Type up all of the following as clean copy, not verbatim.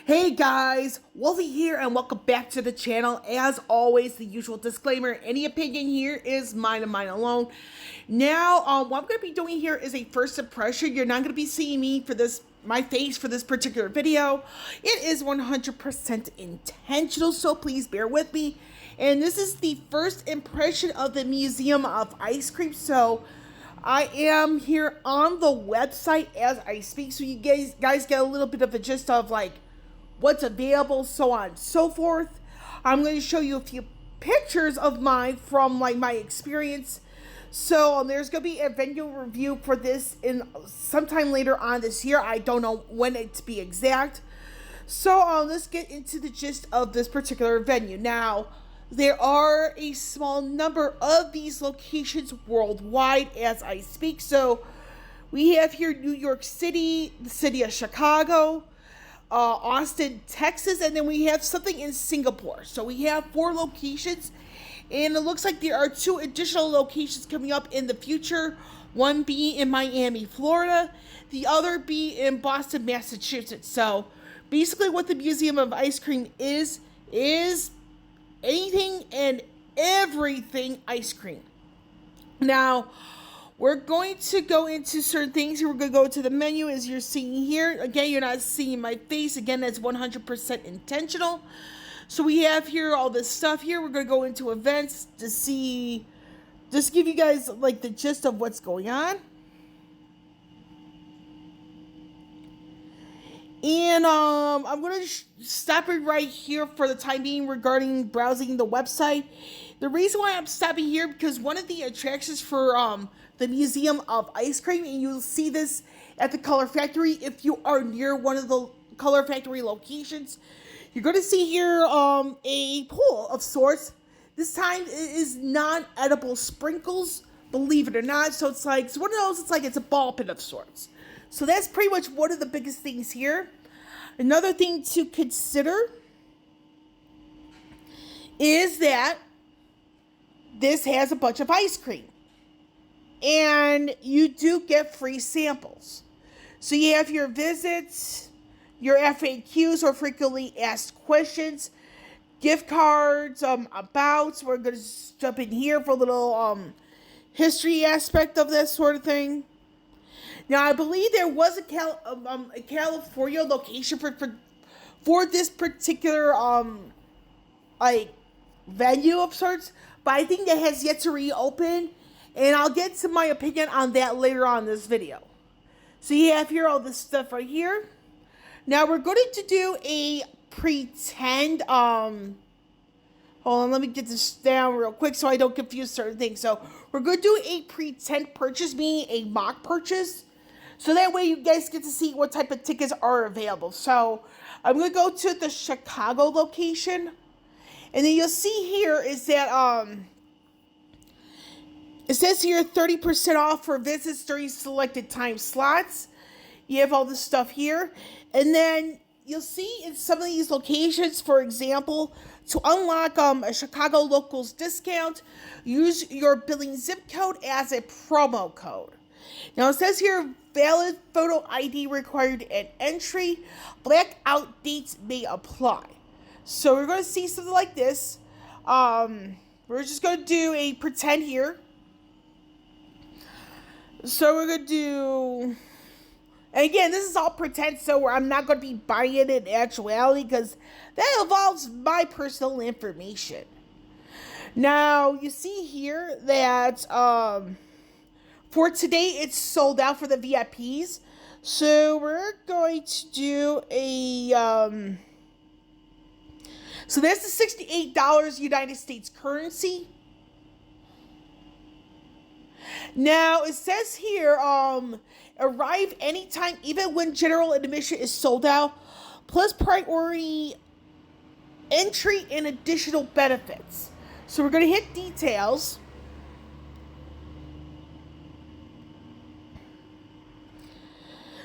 Hey guys, Wolfie here and welcome back to the channel. As always, the usual disclaimer, any opinion here is mine and mine alone. Now, what I'm going to be doing here is a first impression. You're not going to be seeing me for this, my face for this particular video. It is 100% intentional, so please bear with me. And this is the first impression of the Museum of Ice Cream, so I am here on the website as I speak, so you guys get a little bit of a gist of like what's available, so on and so forth. I'm going to show you a few pictures of mine from like my experience. So there's going to be a venue review for this in sometime later on this year. I don't know when it to be exact. So let's get into the gist of this particular venue. Now, there are a small number of these locations worldwide as I speak. So we have here New York City, the city of Chicago, Austin, Texas, and then we have something in Singapore. So we have 4 locations, and it looks like there are 2 additional locations coming up in the future, one being in Miami, Florida, the other being in Boston, Massachusetts. So basically what the Museum of Ice Cream is anything and everything ice cream. Now, we're going to go into certain things here. We're going to go to the menu as you're seeing here. Again, you're not seeing my face. Again, that's 100% intentional. So we have here all this stuff here. We're going to go into events to see, just give you guys like the gist of what's going on. And I'm going to stop it right here for the time being regarding browsing the website. The reason why I'm stopping here because one of the attractions for the Museum of Ice Cream, and you'll see this at the Color Factory if you are near one of the Color Factory locations. You're going to see here a pool of sorts. This time it is non-edible sprinkles, believe it or not. So it's like, it's one of those, it's like it's a ball pit of sorts. So that's pretty much one of the biggest things here. Another thing to consider is that this has a bunch of ice cream. And you do get free samples. So you have your visits, your FAQs or frequently asked questions, gift cards, abouts. We're going to jump in here for a little history aspect of that sort of thing. Now, I believe there was a California location for this particular like venue of sorts, but I think that has yet to reopen, and I'll get to my opinion on that later on in this video. So you have here all this stuff right here. Now we're going to do a pretend hold on, let me get this down real quick so I don't confuse certain things. So we're going to do a pretend purchase, meaning a mock purchase. So that way you guys get to see what type of tickets are available. So I'm going to go to the Chicago location. And then you'll see here is that it says here 30% off for visits during selected time slots. You have all this stuff here. And then you'll see in some of these locations, for example, to unlock a Chicago Locals discount, use your billing zip code as a promo code. Now it says here, valid photo ID required at entry. Blackout dates may apply. So we're going to see something like this. We're just going to do a pretend here. So we're going to do... And again, this is all pretend, so I'm not going to be buying it in actuality because that involves my personal information. Now, you see here that for today, it's sold out for the VIPs. So we're going to do a... so that's the $68 United States currency. Now, it says here, arrive anytime, even when general admission is sold out, plus priority entry and additional benefits. So we're going to hit details.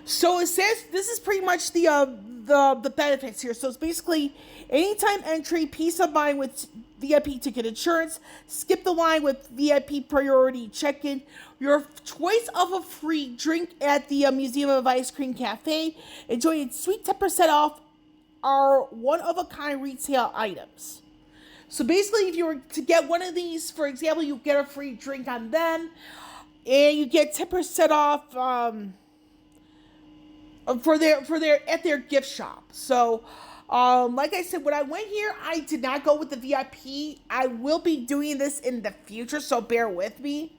So it says, this is pretty much the benefits here. So it's basically anytime entry, peace of mind with VIP ticket insurance, skip the line with VIP priority check-in, your choice of a free drink at the Museum of Ice Cream Cafe, enjoy a sweet 10% off are one-of-a-kind retail items. So basically, if you were to get one of these, for example, you get a free drink on them, and you get 10% off for their at their gift shop. So, like I said, when I went here, I did not go with the VIP. I will be doing this in the future, so bear with me.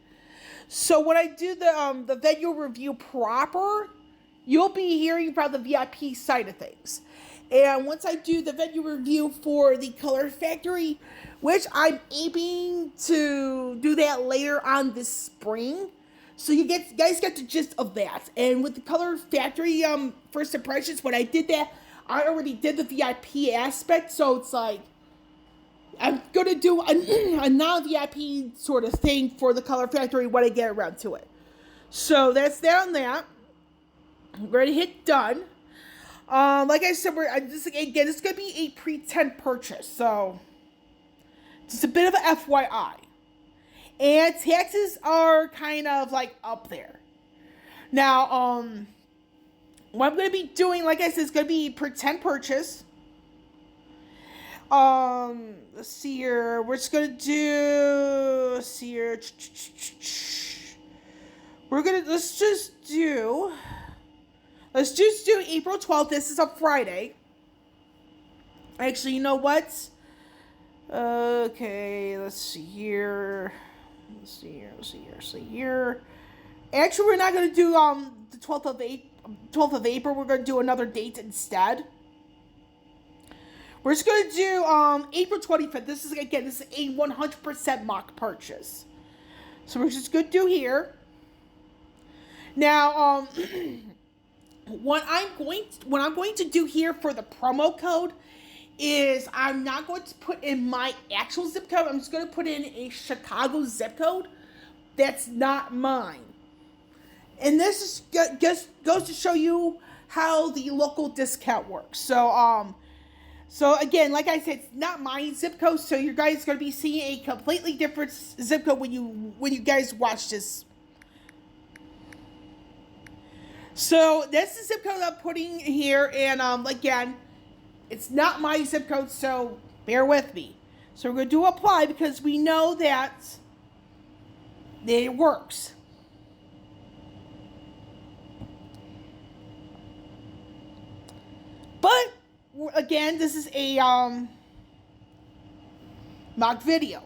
So when I do the venue review proper, you'll be hearing about the VIP side of things. And once I do the venue review for the Color Factory, which I'm aiming to do that later on this spring, so you guys get the gist of that. And with the Color Factory first impressions, when I did that, I already did the VIP aspect, so it's like I'm gonna do a non-VIP sort of thing for the Color Factory when I get around to it. So that's that on that. I'm ready to hit done. Like I said, this is gonna be a pretend purchase, so just a bit of a FYI. And taxes are kind of like up there. Now, what I'm gonna be doing, like I said, is gonna be pretend purchase. Let's see here. We're just gonna do. Let's see here. Let's just do April 12th. This is a Friday. Actually, you know what? Okay, let's see here. Let's see here. Actually, we're not going to do the 12th of April. We're going to do another date instead. We're just going to do April 25th. This is a 100% mock purchase. So we're just going to do here. Now, what I'm going to do here for the promo code is I'm not going to put in my actual zip code. I'm just going to put in a Chicago zip code that's not mine. And this just goes to show you how the local discount works. So again, like I said, it's not my zip code, so you guys are going to be seeing a completely different zip code when you guys watch this. So that's the zip code I'm putting here, and again, it's not my zip code, so bear with me. So we're going to do apply because we know that it works. But again, this is a mock video.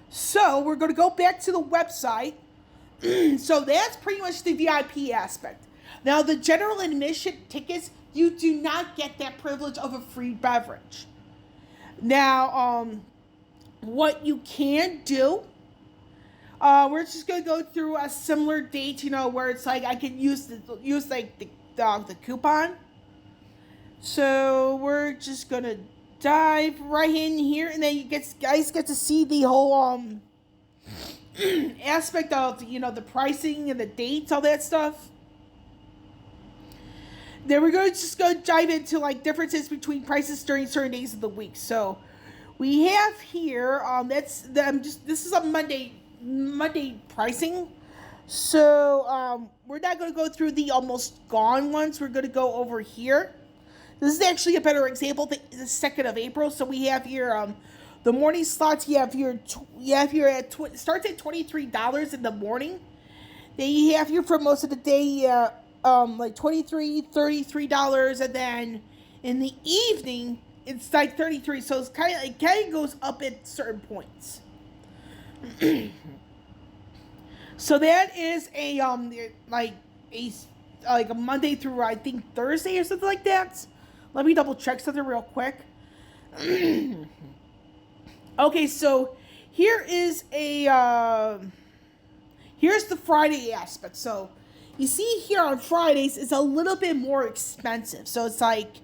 So we're going to go back to the website. So that's pretty much the VIP aspect. Now, the general admission tickets, you do not get that privilege of a free beverage. Now, what you can do, we're just going to go through a similar date, where it's like I can use the coupon. So we're just going to dive right in here, and then you guys get to see the whole aspect of, the pricing and the dates, all that stuff. Then we're going to just go dive into differences between prices during certain days of the week. So we have here this is a Monday pricing. So we're not going to go through the almost gone ones. We're going to go over here. This is actually a better example. The 2nd of April. So we have here the morning slots. You have here starts at $23 in the morning. Then you have here for most of the day. $23, $33, and then in the evening it's $33. So it kind of goes up at certain points. So that is a Monday through I think Thursday or something like that. Let me double check something real quick. Okay, so here is here's the Friday aspect. So you see here on Fridays, it's a little bit more expensive. So it's like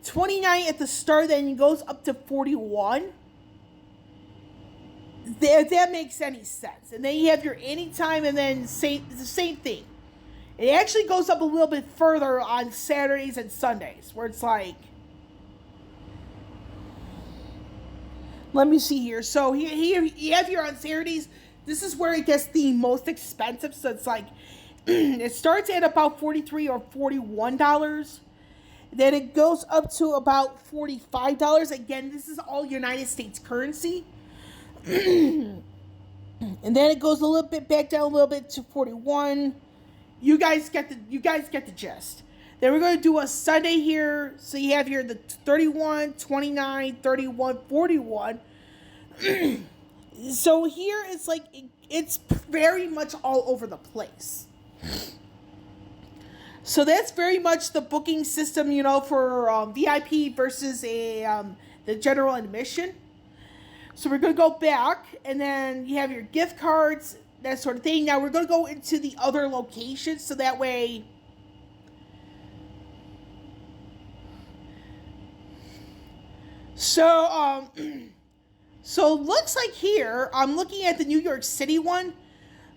$29 at the start, then it goes up to $41. If that makes any sense. And then you have your anytime, and then the same thing. It actually goes up a little bit further on Saturdays and Sundays, where it's like, let me see here. So here you have here on Saturdays, this is where it gets the most expensive. So it's like, it starts at about $43 or $41. Then it goes up to about $45. Again, this is all United States currency. And then it goes a little bit back down a little bit to 41. You guys get the gist. Then we're going to do a Sunday here. So you have here the 31, 29, 31, 41. So here it's like it's very much all over the place. So that's very much the booking system, you know, for VIP versus the general admission. So we're going to go back, and then you have your gift cards, that sort of thing. Now we're going to go into the other locations, so that way... So looks like here, I'm looking at the New York City one.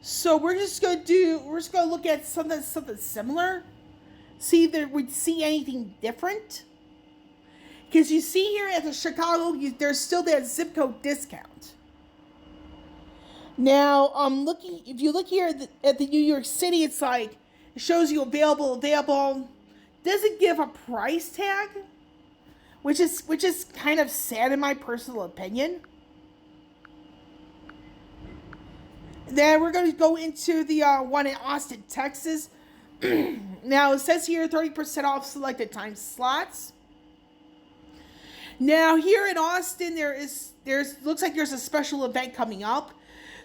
So we're just going to look at something similar. See if we'd see anything different. Because you see here at the Chicago, there's still that zip code discount. Now, if you look here at the New York City, it's like, it shows you available. Doesn't give a price tag, which is kind of sad in my personal opinion. Then we're going to go into the one in Austin, Texas. Now, it says here 30% off selected time slots. Now, here in Austin, looks like there's a special event coming up.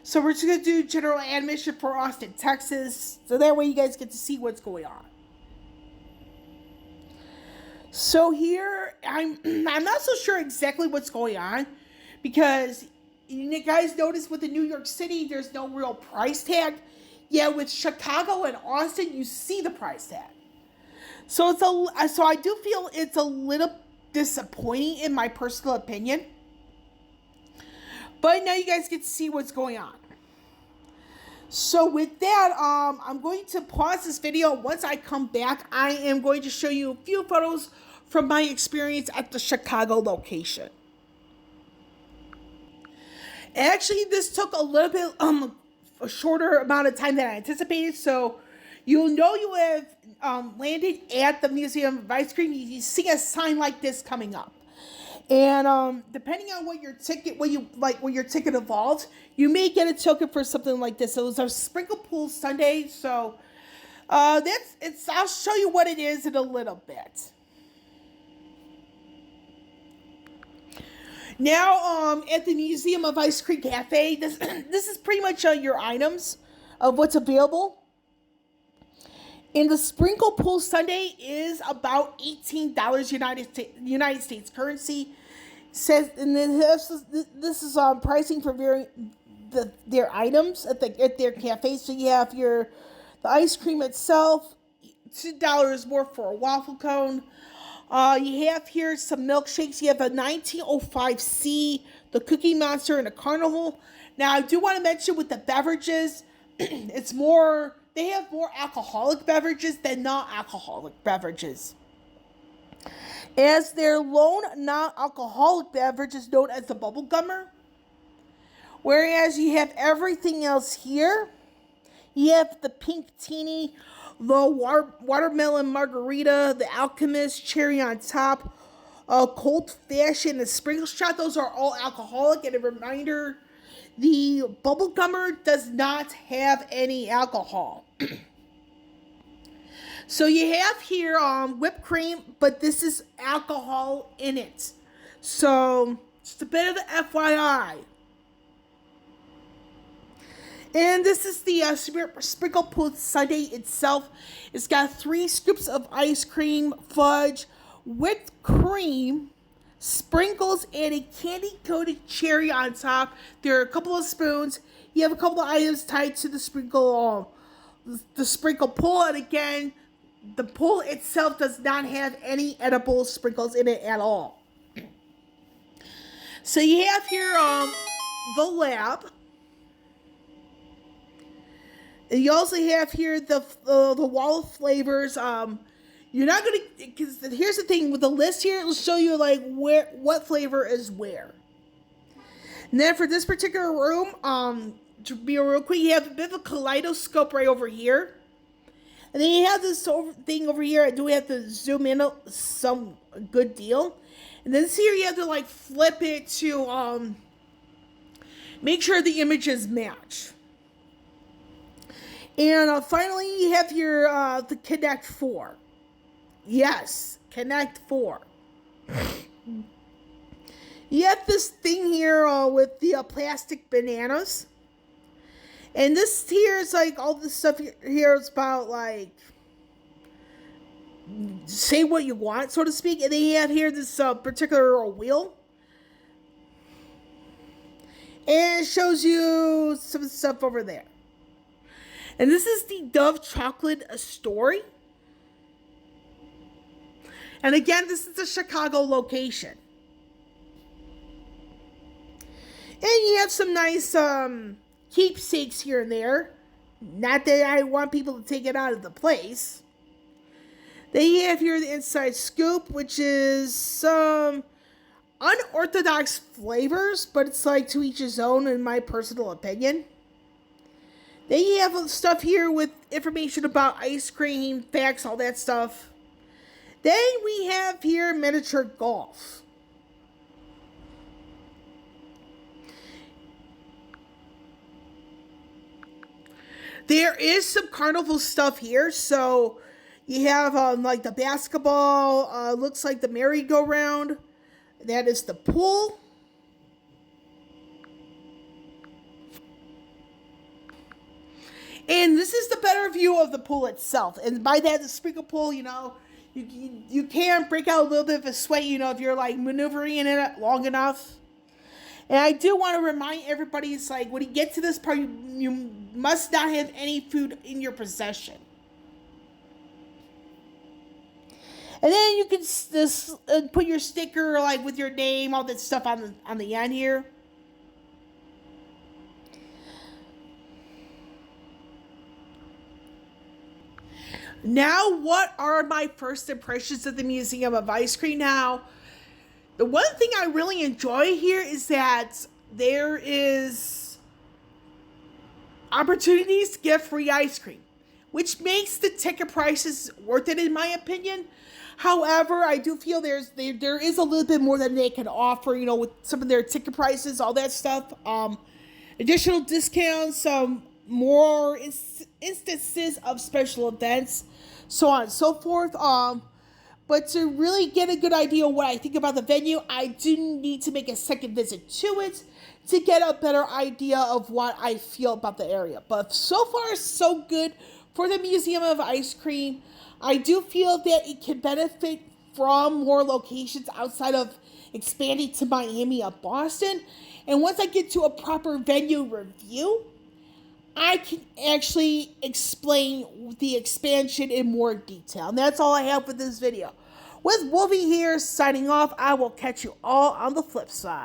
So we're just going to do general admission for Austin, Texas. So that way you guys get to see what's going on. So here, I'm not so sure exactly what's going on. Because you guys notice with the New York City, there's no real price tag. Yeah, with Chicago and Austin, you see the price tag. So I do feel it's a little disappointing in my personal opinion. But now you guys get to see what's going on. So with that, I'm going to pause this video. Once I come back, I am going to show you a few photos from my experience at the Chicago location. Actually, this took a little bit a shorter amount of time than I anticipated, so you'll know you have landed at the Museum of Ice Cream. You see a sign like this coming up, and depending on what your ticket involves, you may get a token for something like this. So it was a sprinkle pool Sunday, so I'll show you what it is in a little bit. Now, at the Museum of Ice Cream Cafe, this is pretty much your items of what's available. And the Sprinkle Pool Sundae is about $18 United States currency. Says, and then this is pricing for their items at their cafe. So you have the ice cream itself, $2 more for a waffle cone. You have here some milkshakes. You have a 1905C, the Cookie Monster, and a Carnival. Now, I do want to mention with the beverages, they have more alcoholic beverages than non-alcoholic beverages. As their lone non-alcoholic beverage is known as the Bubble Gummer. Whereas you have everything else here. You have the Pink Teeny, the watermelon margarita, the Alchemist, cherry on top, cold fashion, and sprinkle shot. Those are all alcoholic. And a reminder, the Bubble Gummer does not have any alcohol. So you have here whipped cream, but this is alcohol in it. So just a bit of the FYI. And this is the Sprinkle Pool Sundae itself. It's got 3 scoops of ice cream, fudge, whipped cream, sprinkles, and a candy-coated cherry on top. There are a couple of spoons. You have a couple of items tied to the sprinkle pool. And again, the pool itself does not have any edible sprinkles in it at all. So you have here the lab. And you also have here the wall of flavors. You're not gonna, because here's the thing with the list here. It'll show you like what flavor is where. And then for this particular room, to be real quick, you have a bit of a kaleidoscope right over here. And then you have this thing over here. I do have to zoom in some good deal. And then here you have to like flip it to make sure the images match. And finally you have your the Connect 4. Yes, Connect 4. You have this thing here with the plastic bananas. And this here is like all this stuff here is about like say what you want, so to speak. And then you have here this particular wheel. And it shows you some stuff over there. And this is the Dove Chocolate Story. And again, this is a Chicago location. And you have some nice keepsakes here and there. Not that I want people to take it out of the place. Then you have here the Inside Scoop, which is some unorthodox flavors, but it's like to each his own in my personal opinion. Then you have stuff here with information about ice cream, facts, all that stuff. Then we have here miniature golf. There is some carnival stuff here, so you have like the basketball, looks like the merry-go-round. That is the pool. And this is the better view of the pool itself. And by that, the sprinkle pool, you know, you can break out a little bit of a sweat, you know, if you're like maneuvering in it long enough. And I do want to remind everybody, it's like when you get to this part, you must not have any food in your possession. And then you can just put your sticker like with your name, all that stuff on the end here. Now, what are my first impressions of the Museum of Ice Cream? Now, the one thing I really enjoy here is that there is opportunities to get free ice cream, which makes the ticket prices worth it in my opinion. However, I do feel there is a little bit more than they can offer, you know, with some of their ticket prices, all that stuff. Additional discounts, more instances of special events, so on and so forth. But to really get a good idea of what I think about the venue, I do need to make a second visit to it to get a better idea of what I feel about the area. But so far, so good for the Museum of Ice Cream. I do feel that it can benefit from more locations outside of expanding to Miami or Boston. And once I get to a proper venue review, I can actually explain the expansion in more detail. And that's all I have for this video. With Wolvie here signing off, I will catch you all on the flip side.